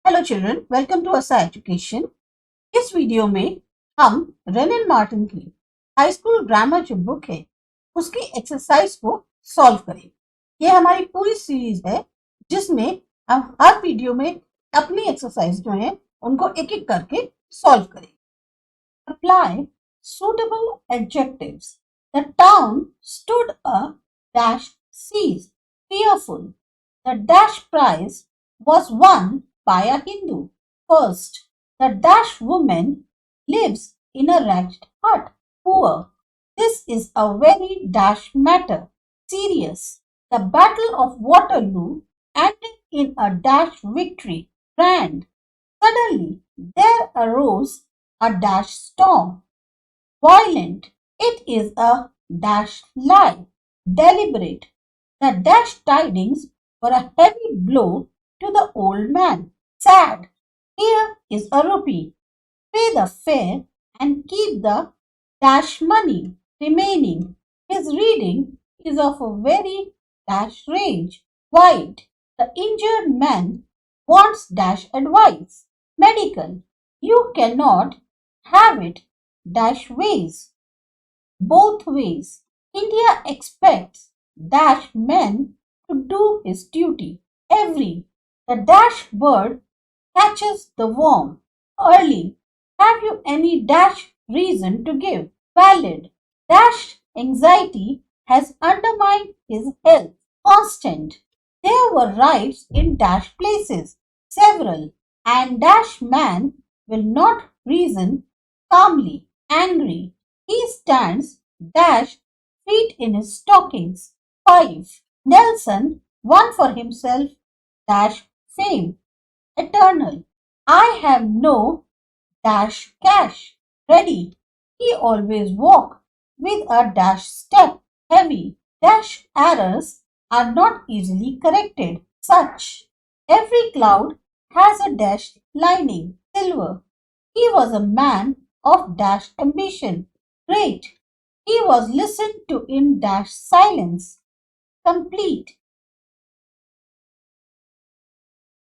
Hello children, welcome to असा education. इस video में हम रेनन मार्टिन की हाई स्कूल ग्रामर जो बुक है उसकी एक्सरसाइज को सॉल्व करें। ये हमारी पूरी सीरीज है जिसमें हम हर वीडियो में अपनी एक्सरसाइज जो है उनको एक एक करके सॉल्व करें। Apply suitable adjectives. The town stood a dash siege, fearful. The dash prize was won by a Hindu. First, the dash woman lives in a ragged hut, poor. This is a very dash matter, serious. The Battle of Waterloo ended in a dash victory, grand. Suddenly, there arose a dash storm, violent. It is a dash lie, deliberate. The dash tidings were a heavy blow to the old man. Sad. Here is a rupee. Pay the fare and keep the dash money remaining. His reading is of a very dash range, wide. The injured man wants dash advice. Medical. You cannot have it dash ways. Both ways. India expects dash men to do his duty. Every. The dash bird catches the worm. Early. Have you any dash reason to give? Valid. Dash anxiety has undermined his health. Constant. There were riots in dash places, several, and dash man will not reason calmly. Angry. He stands dash feet in his stockings. 5. Nelson won for himself dash fame. Eternal. I have no dash cash. Ready. He always walk with a dash step. Heavy. Dash errors are not easily corrected. Such. Every cloud has a dash lining. Silver. He was a man of dash ambition. Great. He was listened to in dash silence. Complete.